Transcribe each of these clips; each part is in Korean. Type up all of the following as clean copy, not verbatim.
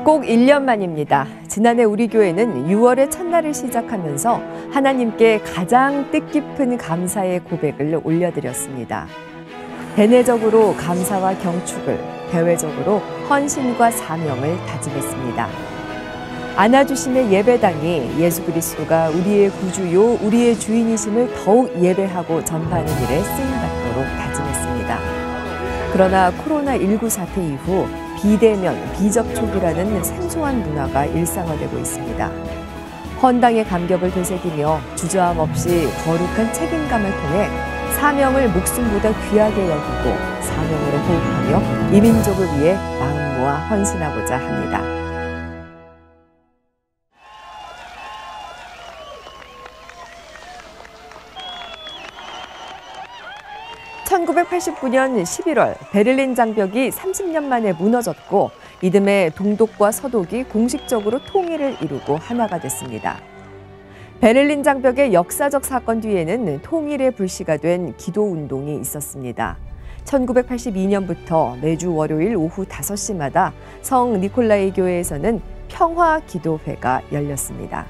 꼭 1년 만입니다. 지난해 우리 교회는 6월의 첫날을 시작하면서 하나님께 가장 뜻깊은 감사의 고백을 올려드렸습니다. 대내적으로 감사와 경축을, 대외적으로 헌신과 사명을 다짐했습니다. 안아주심의 예배당이 예수 그리스도가 우리의 구주요, 우리의 주인이심을 더욱 예배하고 전파하는 일에 쓰임받도록 다짐했습니다. 그러나 코로나19 사태 이후 비대면, 비접촉이라는 생소한 문화가 일상화되고 있습니다. 헌당의 감격을 되새기며 주저함 없이 거룩한 책임감을 통해 사명을 목숨보다 귀하게 여기고 사명으로 호흡하며 이 민족을 위해 마음 모아 헌신하고자 합니다. (1989년 11월) 베를린 장벽이 30년 만에 무너졌고 이듬해 동독과 서독이 공식적으로 통일을 이루고 하나가 됐습니다. 베를린 장벽의 역사적 사건 뒤에는 통일의 불씨가 된 기도운동이 있었습니다. 1982년부터 매주 월요일 오후 5시마다 성 니콜라이 교회에서는 평화 기도회가 열렸습니다.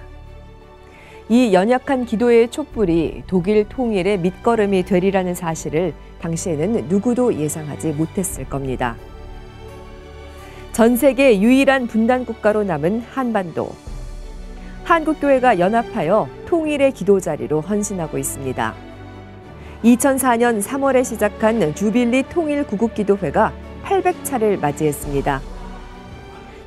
이 연약한 기도의 촛불이 독일 통일의 밑거름이 되리라는 사실을 당시에는 누구도 예상하지 못했을 겁니다. 전 세계 유일한 분단 국가로 남은 한반도. 한국교회가 연합하여 통일의 기도자리로 헌신하고 있습니다. 2004년 3월에 시작한 주빌리 통일구국기도회가 800차를 맞이했습니다.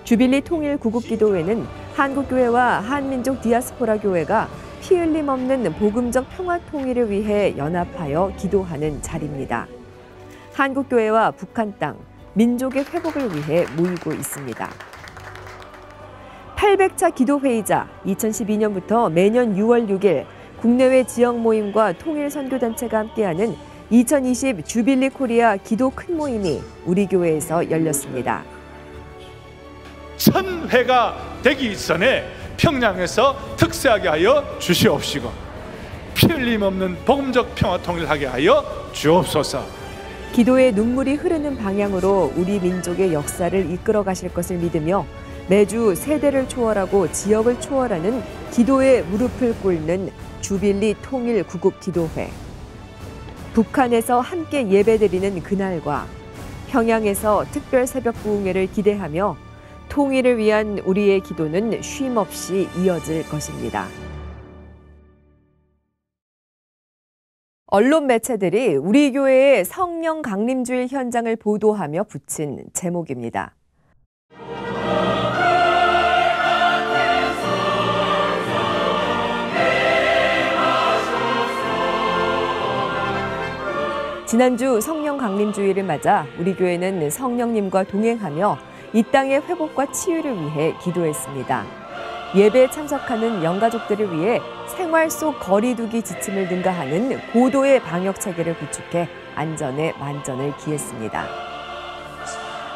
주빌리 통일구국기도회는 한국교회와 한민족 디아스포라 교회가 피 흘림 없는 복음적 평화 통일을 위해 연합하여 기도하는 자리입니다. 한국교회와 북한 땅, 민족의 회복을 위해 모이고 있습니다. 800차 기도회이자 2012년부터 매년 6월 6일 국내외 지역 모임과 통일선교단체가 함께하는 2020 주빌리 코리아 기도 큰 모임이 우리 교회에서 열렸습니다. 1000회가 되기 전에 평양에서 특세하게 하여 주시옵시고 피 흘림 없는 복음적 평화 통일하게 하여 주옵소서. 기도의 눈물이 흐르는 방향으로 우리 민족의 역사를 이끌어 가실 것을 믿으며 매주 세대를 초월하고 지역을 초월하는 기도의 무릎을 꿇는 주빌리 통일구국 기도회. 북한에서 함께 예배드리는 그날과 평양에서 특별 새벽 부흥회를 기대하며 통일을 위한 우리의 기도는 쉼없이 이어질 것입니다. 언론 매체들이 우리 교회의 성령 강림주일 현장을 보도하며 붙인 제목입니다. 지난주 성령 강림주일을 맞아 우리 교회는 성령님과 동행하며 이 땅의 회복과 치유를 위해 기도했습니다. 예배에 참석하는 영가족들을 위해 생활 속 거리두기 지침을 능가하는 고도의 방역 체계를 구축해 안전에 만전을 기했습니다.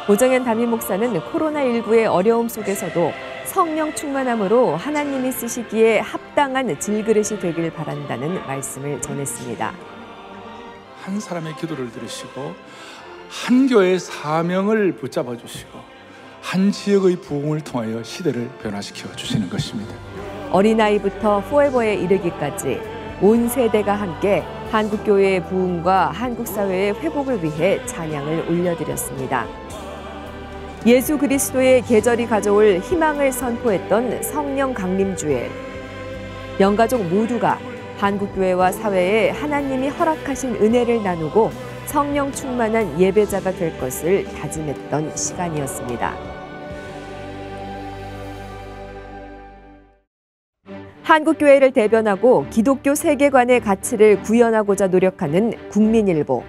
오정현 담임 목사는 코로나19의 어려움 속에서도 성령 충만함으로 하나님이 쓰시기에 합당한 질그릇이 되길 바란다는 말씀을 전했습니다. 한 사람의 기도를 들으시고 한 교회의 사명을 붙잡아 주시고 한 지역의 부흥을 통하여 시대를 변화시켜 주시는 것입니다. 어린아이부터 포에버에 이르기까지 온 세대가 함께 한국교회의 부흥과 한국사회의 회복을 위해 찬양을 올려드렸습니다. 예수 그리스도의 계절이 가져올 희망을 선포했던 성령 강림주일. 영가족 모두가 한국교회와 사회에 하나님이 허락하신 은혜를 나누고 성령 충만한 예배자가 될 것을 다짐했던 시간이었습니다. 한국교회를 대변하고 기독교 세계관의 가치를 구현하고자 노력하는 국민일보.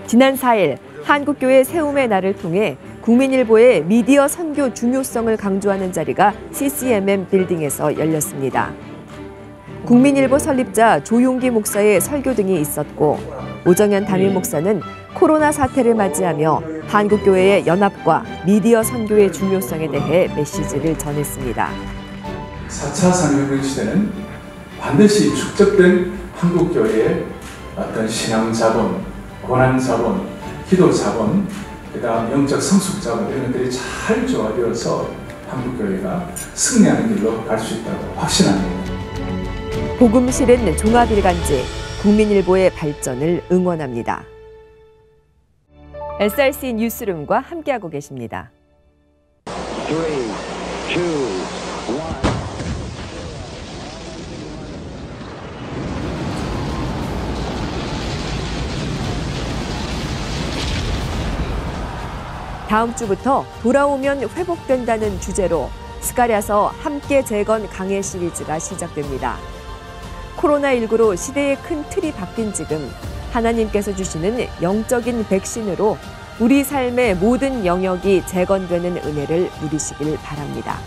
지난 4일 한국교회 세움의 날을 통해 국민일보의 미디어 선교 중요성을 강조하는 자리가 CCMM 빌딩에서 열렸습니다. 국민일보 설립자 조용기 목사의 설교 등이 있었고 오정현 담임 목사는 코로나 사태를 맞이하며 한국교회의 연합과 미디어 선교의 중요성에 대해 메시지를 전했습니다. 4차 산업혁명 시대는 반드시 축적된 한국교회의 어떤 신앙 자본, 고난 자본, 기도 자본, 그다음 영적 성숙자분 이런 것들이 잘 조화되어서 한국교회가 승리하는 길로 갈 수 있다고 확신합니다. 복음 실은 종합일간지 국민일보의 발전을 응원합니다. SRC 뉴스룸과 함께하고 계십니다. 3, 2, 1. 다음 주부터 돌아오면 회복된다는 주제로 스가랴서 함께 재건 강해 시리즈가 시작됩니다. 코로나19로 시대의 큰 틀이 바뀐 지금 하나님께서 주시는 영적인 백신으로 우리 삶의 모든 영역이 재건되는 은혜를 누리시길 바랍니다.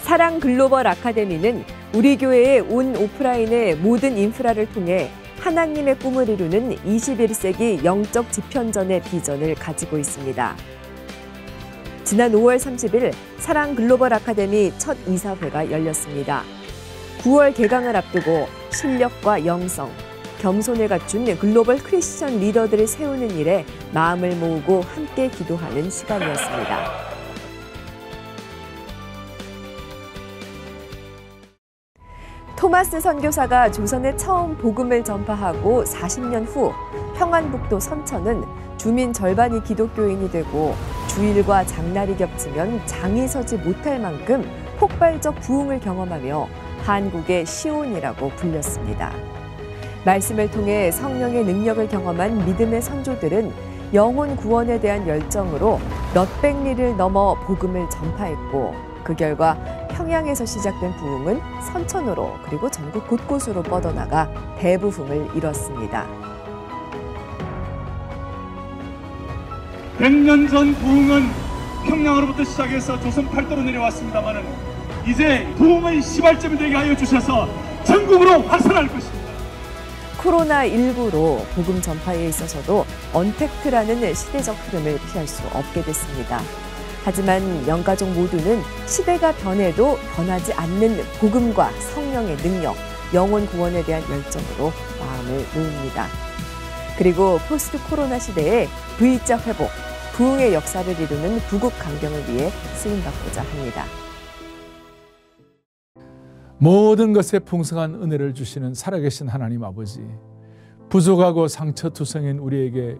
사랑 글로벌 아카데미는 우리 교회의 온 오프라인의 모든 인프라를 통해 하나님의 꿈을 이루는 21세기 영적 지편전의 비전을 가지고 있습니다. 지난 5월 30일 사랑 글로벌 아카데미 첫 이사회가 열렸습니다. 9월 개강을 앞두고 실력과 영성, 겸손을 갖춘 글로벌 크리스천 리더들을 세우는 일에 마음을 모으고 함께 기도하는 시간이었습니다. 토마스 선교사가 조선에 처음 복음을 전파하고 40년 후 평안북도 선천은 주민 절반이 기독교인이 되고 주일과 장날이 겹치면 장이 서지 못할 만큼 폭발적 부흥을 경험하며 한국의 시온이라고 불렸습니다. 말씀을 통해 성령의 능력을 경험한 믿음의 선조들은 영혼 구원에 대한 열정으로 몇백 리를 넘어 복음을 전파했고 그 결과 평양에서 시작된 부흥은 선천으로 그리고 전국 곳곳으로 뻗어나가 대부흥을 이뤘습니다. 100년 전 부흥은 평양으로부터 시작해서 조선 팔도로 내려왔습니다만 이제 부흥의 시발점이 되게 하여 주셔서 전국으로 확산할 것입니다. 코로나19로 복음 전파에 있어서도 언택트라는 시대적 흐름을 피할 수 없게 됐습니다. 하지만 영가족 모두는 시대가 변해도 변하지 않는 복음과 성령의 능력, 영혼 구원에 대한 열정으로 마음을 모읍니다. 그리고 포스트 코로나 시대에 V자 회복, 부흥의 역사를 이루는 부국 강경을 위해 쓰임받고자 합니다. 모든 것에 풍성한 은혜를 주시는 살아계신 하나님 아버지, 부족하고 상처투성인 우리에게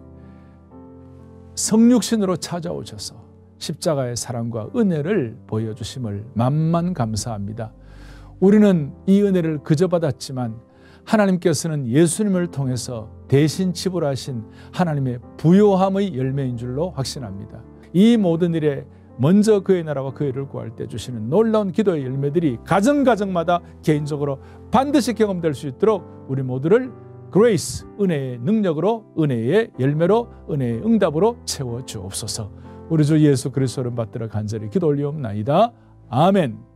성육신으로 찾아오셔서 십자가의 사랑과 은혜를 보여주심을 만만 감사합니다. 우리는 이 은혜를 그저 받았지만 하나님께서는 예수님을 통해서 대신 지불하신 하나님의 부요함의 열매인 줄로 확신합니다. 이 모든 일에 먼저 그의 나라와 그의 일을 구할 때 주시는 놀라운 기도의 열매들이 가정가정마다 개인적으로 반드시 경험될 수 있도록 우리 모두를 그레이스, 은혜의 능력으로, 은혜의 열매로, 은혜의 응답으로 채워주옵소서. 우리 주 예수 그리스도를 받들어 간절히 기도 올리옵나이다. 아멘.